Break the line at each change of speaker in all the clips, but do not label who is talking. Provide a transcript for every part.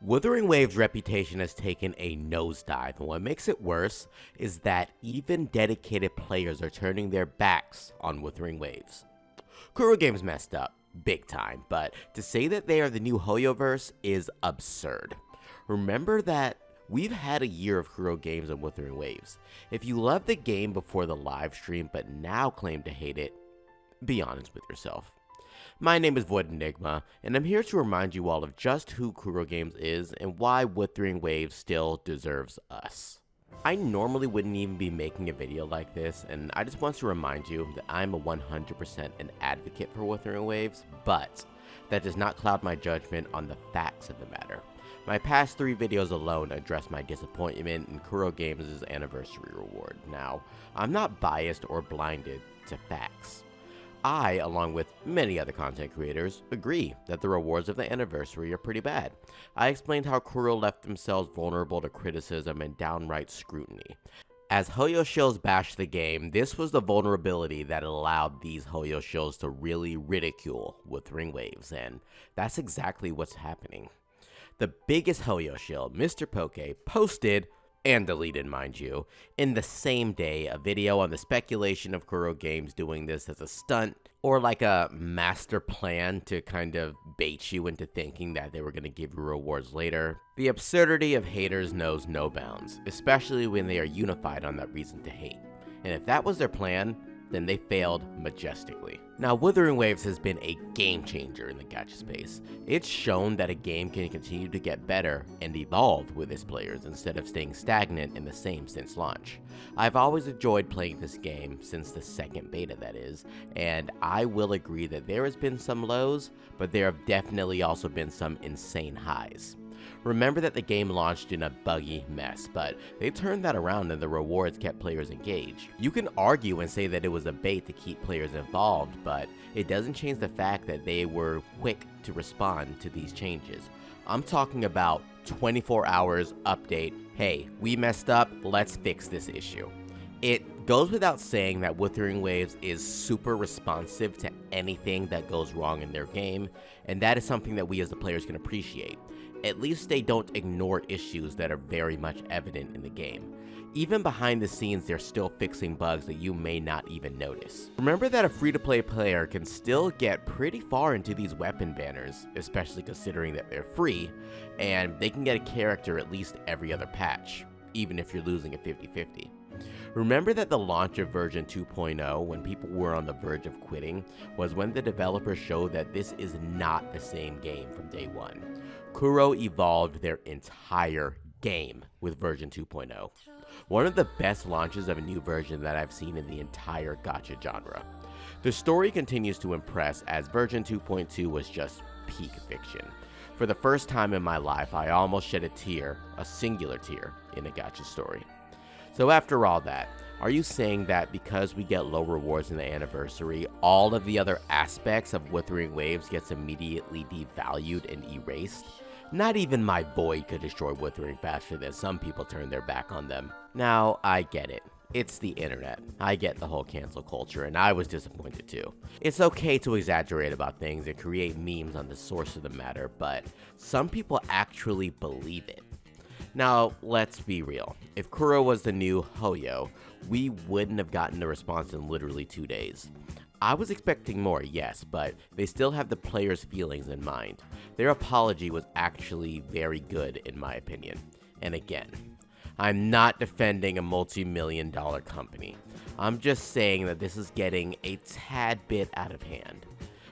Wuthering Waves' reputation has taken a nosedive, and what makes it worse is that even dedicated players are turning their backs on Wuthering Waves. Kuro Games messed up, big time, but to say that they are the new Hoyoverse is absurd. Remember that we've had a year of Kuro Games and Wuthering Waves. If you loved the game before the live stream but now claim to hate it, be honest with yourself. My name is Void Enigma, and I'm here to remind you all of just who Kuro Games is and why Wuthering Waves still deserves us. I normally wouldn't even be making a video like this, and I just want to remind you that I'm a 100% an advocate for Wuthering Waves, but that does not cloud my judgment on the facts of the matter. My past 3 videos alone address my disappointment in Kuro Games' anniversary reward. Now, I'm not biased or blinded to facts. I, along with many other content creators, agree that the rewards of the anniversary are pretty bad. I explained how Kuro left themselves vulnerable to criticism and downright scrutiny. As Hoyo shills bashed the game, this was the vulnerability that allowed these Hoyo shills to really ridicule Wuthering Waves, and that's exactly what's happening. The biggest Hoyo shill, Mr. Poke, posted, and deleted mind you, in the same day a video on the speculation of Kuro Games doing this as a stunt or like a master plan to kind of bait you into thinking that they were going to give you rewards later. The absurdity of haters knows no bounds, especially when they are unified on that reason to hate. And if that was their plan, then they failed majestically. Now, Wuthering Waves has been a game changer in the gacha space. It's shown that a game can continue to get better and evolve with its players instead of staying stagnant in the same since launch. I've always enjoyed playing this game since the second beta, that is, and I will agree that there has been some lows, but there have definitely also been some insane highs. Remember that the game launched in a buggy mess, but they turned that around and the rewards kept players engaged. You can argue and say that it was a bait to keep players involved, but it doesn't change the fact that they were quick to respond to these changes. I'm talking about 24 hours update, hey, we messed up, let's fix this issue. It goes without saying that Wuthering Waves is super responsive to anything that goes wrong in their game, and that is something that we as the players can appreciate. At least they don't ignore issues that are very much evident in the game. Even behind the scenes, they're still fixing bugs that you may not even notice. Remember that a free-to-play player can still get pretty far into these weapon banners, especially considering that they're free, and they can get a character at least every other patch, even if you're losing at 50-50. Remember that the launch of version 2.0, when people were on the verge of quitting, was when the developers showed that this is not the same game from day one. Kuro evolved their entire game with version 2.0. One of the best launches of a new version that I've seen in the entire gacha genre. The story continues to impress, as version 2.2 was just peak fiction. For the first time in my life, I almost shed a tear, a singular tear, in a gacha story. So after all that, are you saying that because we get low rewards in the anniversary, all of the other aspects of Wuthering Waves gets immediately devalued and erased? Not even my Void could destroy Wuthering faster than some people turn their back on them. Now, I get it. It's the internet. I get the whole cancel culture, and I was disappointed too. It's okay to exaggerate about things and create memes on the source of the matter, but some people actually believe it. Now, let's be real. If Kuro was the new Hoyo, we wouldn't have gotten the response in literally 2 days. I was expecting more, yes, but they still have the players' feelings in mind. Their apology was actually very good in my opinion. And again, I'm not defending a multi-million-dollar company. I'm just saying that this is getting a tad bit out of hand.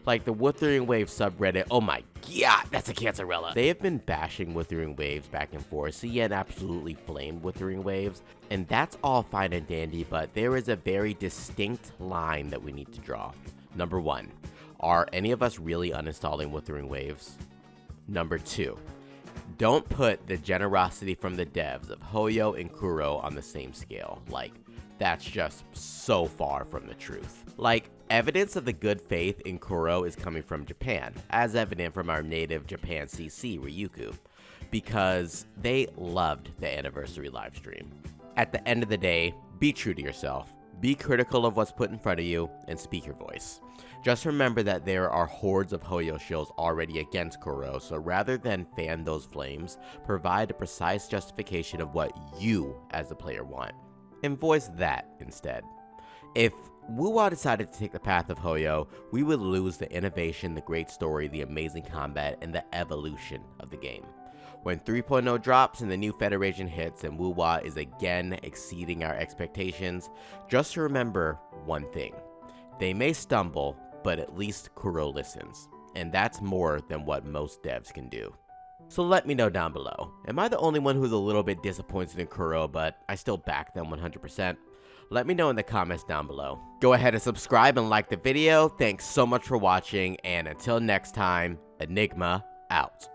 Like the Wuthering Waves subreddit, oh my god, that's a Cancerella. They have been bashing Wuthering Waves back and forth, CN absolutely flamed Wuthering Waves, and that's all fine and dandy, but there is a very distinct line that we need to draw. Number 1, are any of us really uninstalling Wuthering Waves? Number 2, don't put the generosity from the devs of Hoyo and Kuro on the same scale. Like, that's just so far from the truth. Like, evidence of the good faith in Kuro is coming from Japan, as evident from our native Japan CC, Ryuku, because they loved the anniversary livestream. At the end of the day, be true to yourself. Be critical of what's put in front of you and speak your voice. Just remember that there are hordes of Hoyo shills already against Kuro, so rather than fan those flames, provide a precise justification of what you as the player want, and voice that instead. If Wuwa decided to take the path of Hoyo, we would lose the innovation, the great story, the amazing combat, and the evolution of the game. When 3.0 drops and the new Federation hits and Wuwa is again exceeding our expectations, just remember one thing. They may stumble, but at least Kuro listens, and that's more than what most devs can do. So let me know down below, am I the only one who's a little bit disappointed in Kuro, but I still back them 100%? Let me know in the comments down below. Go ahead and subscribe and like the video. Thanks so much for watching, and until next time, Enigma out.